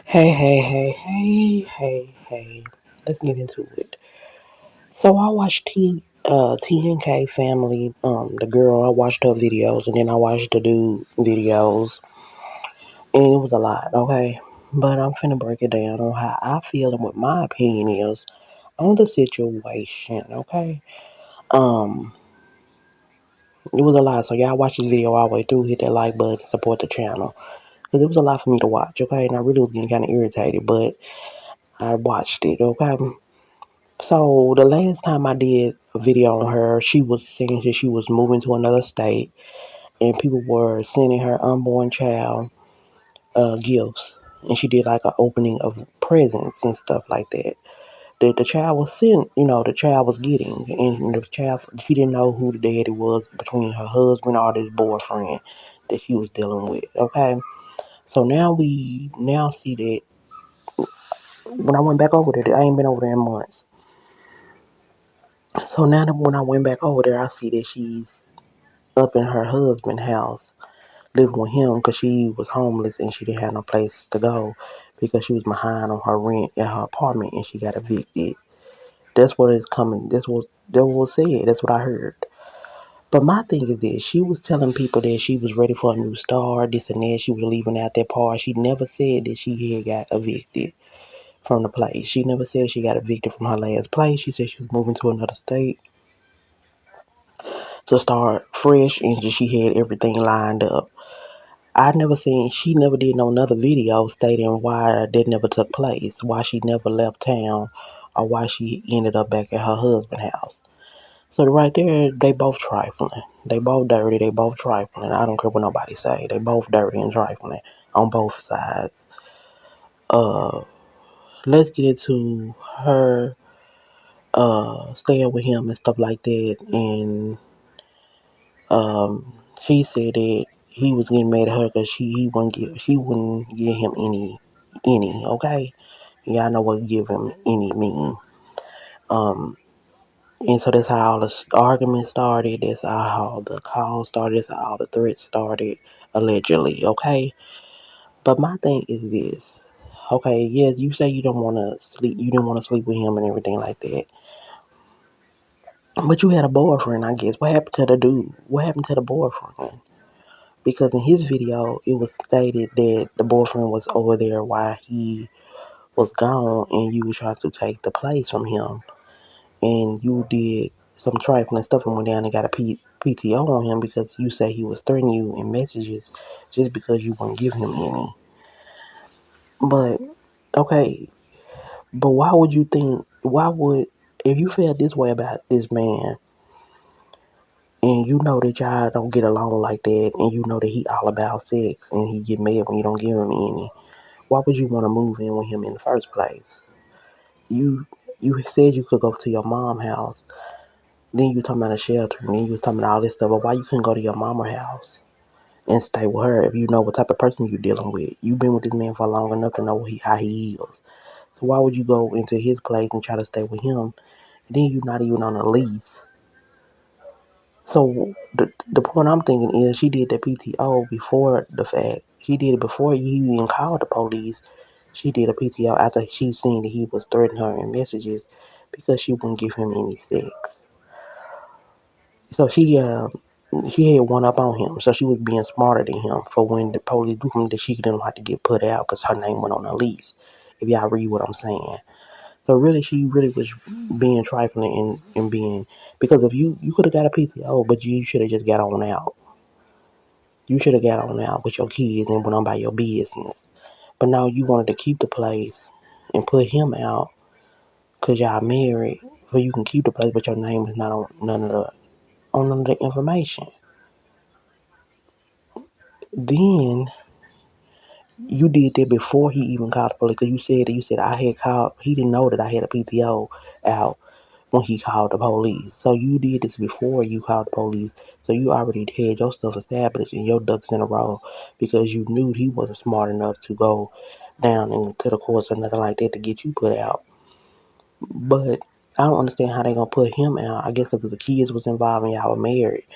Hey. Let's get into it. So I watched TNK Family, the girl, I watched her videos and then I watched the dude videos and it was a lot, okay? But I'm finna break it down on how I feel and what my opinion is on the situation, okay? Um, it was a lot, so y'all watch this video all the way through, hit that like button, support the channel. Because it was a lot for me to watch, okay? And I really was getting kind of irritated, but I watched it, okay? So the last time I did a video on her, she was saying that she was moving to another state, and people were sending her unborn child gifts, and she did like an opening of presents and stuff like that. The child was sent, the child was getting, and the child she didn't know who the daddy was between her husband or this boyfriend that she was dealing with. Okay, so now we now see that when I went back over there, I ain't been over there in months. So now that when I went back over there, I see that she's up in her husband's house living with him because she was homeless and she didn't have no place to go because she was behind on her rent at her apartment and she got evicted. That's what is coming. That was said. That's what I heard. But my thing is this: she was telling people that she was ready for a new start, this and that. She was leaving out that part. She never said that she had got evicted from the place. She never said she got evicted from her last place. She said she was moving to another state to start fresh and she had everything lined up. She never did no another video stating why that never took place, why she never left town, or why she ended up back at her husband's house. So right there, they both trifling. They both dirty, they both trifling. I don't care what nobody say. They both dirty and trifling on both sides. Uh, let's get into her staying with him and stuff like that and she said that he was getting mad at her because she wouldn't give him any. Okay, y'all know what give him any mean. Um, and so that's how all the argument started. That's how the call started. That's how all the threats started allegedly. Okay, but my thing is this. Okay, yes, you say you don't want to sleep. You didn't want to sleep with him and everything like that. But you had a boyfriend, I guess. What happened to the dude? What happened to the boyfriend? Because in his video, it was stated that the boyfriend was over there while he was gone and you were trying to take the place from him. And you did some trifling stuff and went down and got a PTO on him because you say he was threatening you in messages just because you wouldn't give him any. But, okay, but if you feel this way about this man, and you know that y'all don't get along like that, and you know that he all about sex, and he get mad when you don't give him any, why would you want to move in with him in the first place? You you said you could go to your mom's house. Then you talking about a shelter. And then you was talking about all this stuff. But why you couldn't go to your mama's house and stay with her if you know what type of person you're dealing with? You've been with this man for long enough to know how he is. So why would you go into his place and try to stay with him? And then you're not even on a lease. So the point I'm thinking is she did the PTO before the fact. She did it before you even called the police. She did a PTO after she seen that he was threatening her in messages because she wouldn't give him any sex. So she had one up on him. So she was being smarter than him for when the police do him that she didn't have to get put out because her name went on the lease. If y'all read what I'm saying. So really, she really was being trifling and being because if you could have got a PTO, but you should have just got on out. You should have got on out with your kids and went on by your business. But now you wanted to keep the place and put him out because y'all married, so you can keep the place, but your name is not on none of the information. Then you did that before he even called the police because you said I had called. He didn't know that I had a PTO out when he called the police. So you did this before you called the police. So you already had your stuff established and your ducks in a row because you knew he wasn't smart enough to go down into the courts or nothing like that to get you put out. But I don't understand how they gonna put him out. I guess because the kids was involved and y'all were married.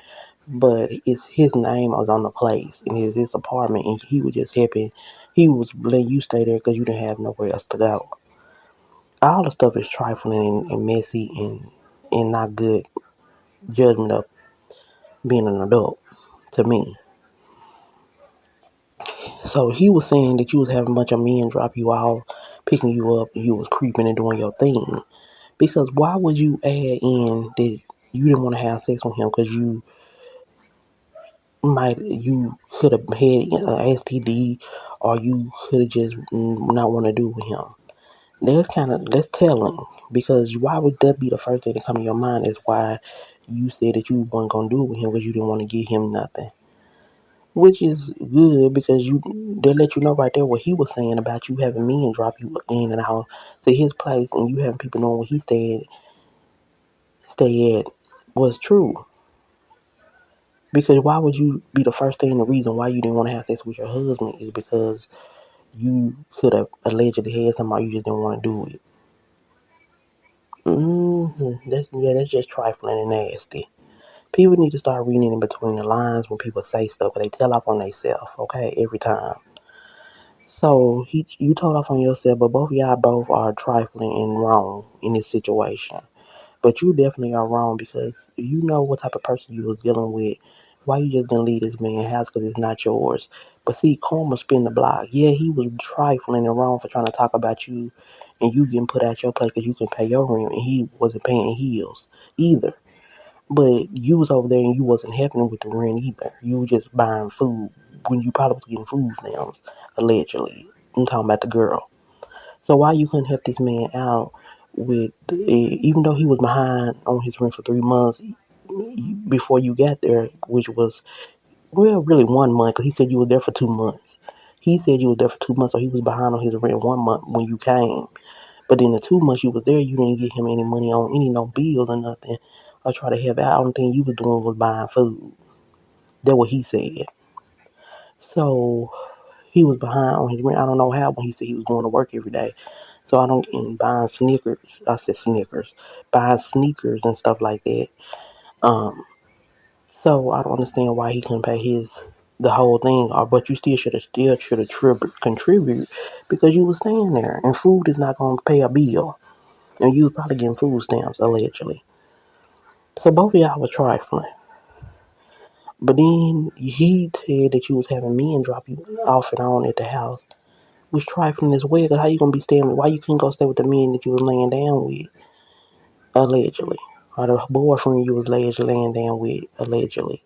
But it's his name was on the place in his apartment, and he was just helping He was letting you stay there because you didn't have nowhere else to go. All the stuff is trifling and messy and not good judgment of being an adult to me. So he was saying that you was having a bunch of men drop you off, picking you up, and you was creeping and doing your thing. Because why would you add in that you didn't want to have sex with him because you could have had an STD or you could have just not want to do with him. That's telling, because why would that be the first thing that come to your mind is why you said that you weren't gonna do it with him because you didn't want to give him nothing. Which is good because they let you know right there what he was saying about you having men drop you in and out to his place and you having people knowing where he stay at was true. Because why would you be the first thing, the reason why you didn't want to have sex with your husband is because you could have allegedly had somebody, you just didn't want to do it. That's just trifling and nasty. People need to start reading in between the lines when people say stuff, but they tell off on themselves, okay, every time. So you told off on yourself, but both are trifling and wrong in this situation. But you definitely are wrong because you know what type of person you was dealing with. Why you just didn't leave this man's house because it's not yours? But see, karma spin the block. Yeah, he was trifling and wrong for trying to talk about you and you getting put out your place because you can pay your rent and he wasn't paying his either. But you was over there and you wasn't helping with the rent either. You were just buying food when you probably was getting food stamps, allegedly. I'm talking about the girl. So why you couldn't help this man out with, even though he was behind on his rent for 3 months before you got there, which was, well, really 1 month, because he said you were there for 2 months. He said you were there for 2 months, so he was behind on his rent 1 month when you came. But in the 2 months you was there, you didn't give him any money on no bills or nothing, or try to help out. The only thing you was doing was buying food. That's what he said. So he was behind on his rent. I don't know how when he said he was going to work every day. So I don't, and buying sneakers. I said Snickers. Buying sneakers and stuff like that. Um, so I don't understand why he couldn't pay the whole thing. Or but you still should have contribute because you was staying there and food is not gonna pay a bill. And you was probably getting food stamps allegedly. So both of y'all were trifling. But then he said that you was having men drop you off and on at the house. Was trifling as well. Cause how you gonna be staying? Why you couldn't go stay with the men that you was laying down with? Allegedly. Or the boyfriend you was allegedly laying down with, allegedly.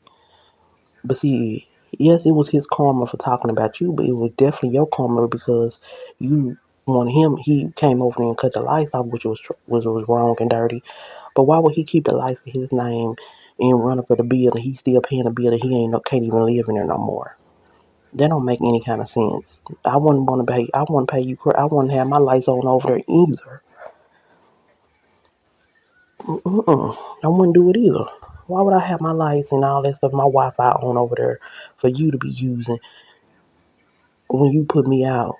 But see, yes, it was his karma for talking about you, but it was definitely your karma because you wanted him. He came over there and cut the lights off, which was wrong and dirty. But why would he keep the lights in his name and run up at the bill and he still paying a bill that can't even live in there no more? That don't make any kind of sense. I wouldn't want to pay. I wouldn't pay you. I wouldn't have my lights on over there either. I wouldn't do it either. Why would I have my lights and all that stuff, my Wi-Fi on over there for you to be using when you put me out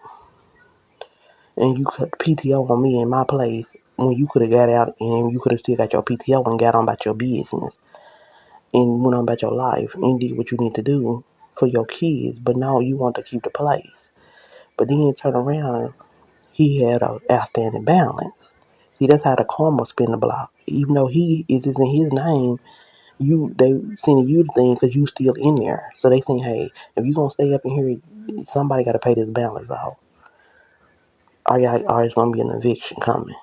and you cut PTO on me in my place when you could have got out and you could have still got your PTO and got on about your business and went on about your life and did what you need to do for your kids. But now you want to keep the place. But then turn around and he had a outstanding balance. See, that's how the karma spin the block. Even though he is in his name, they sending you the thing because you still in there. So they saying, hey, if you gonna stay up in here, somebody got to pay this balance off. Or it's gonna be an eviction coming.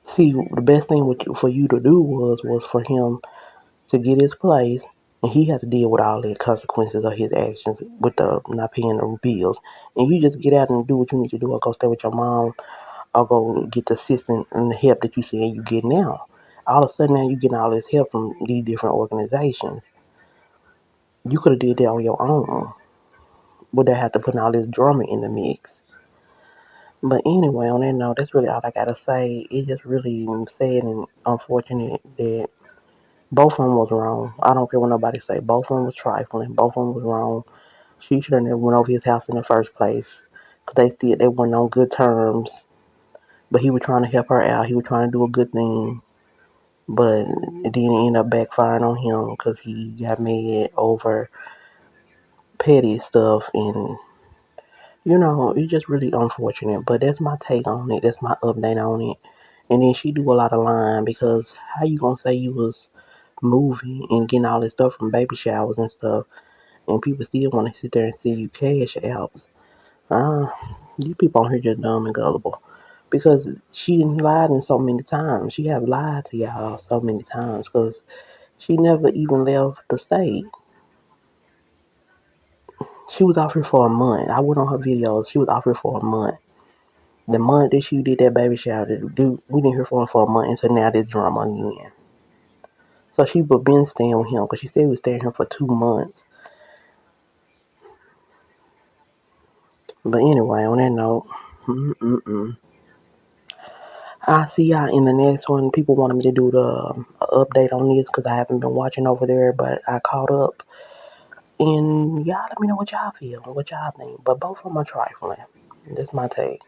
See, the best thing for you to do was for him to get his place, and he had to deal with all the consequences of his actions with the not paying the bills. And you just get out and do what you need to do, or go stay with your mom, or go get the assistance and the help that you see you get now. All of a sudden now you getting all this help from these different organizations. You could have did that on your own without have to put all this drama in the mix. But anyway, on that note, that's really all I gotta say. It's just really sad and unfortunate that both of them was wrong. I don't care what nobody say. Both of them was trifling. Both of them was wrong. She should have never went over his house in the first place. Cause they weren't on good terms. But he was trying to help her out. He was trying to do a good thing. But it didn't end up backfiring on him because he got mad over petty stuff, and it's just really unfortunate. But that's my take on it. That's my update on it. And then she do a lot of lying, because how you gonna say you was moving and getting all this stuff from baby showers and stuff, and people still want to sit there and see you cash apps? Ah, you people on here just dumb and gullible. Because she lied in so many times. She have lied to y'all so many times, because she never even left the state. She was off here for a month. I went on her videos. She was off here for a month. The month that she did that baby shower, dude, we didn't hear from her for a month until now this drama again. So she would been staying with him, because she said he was staying here for 2 months. But anyway, on that note, I'll see y'all in the next one. People wanted me to do the update on this because I haven't been watching over there, but I caught up. And y'all let me know what y'all feel, what y'all think. But both of them are trifling. That's my take.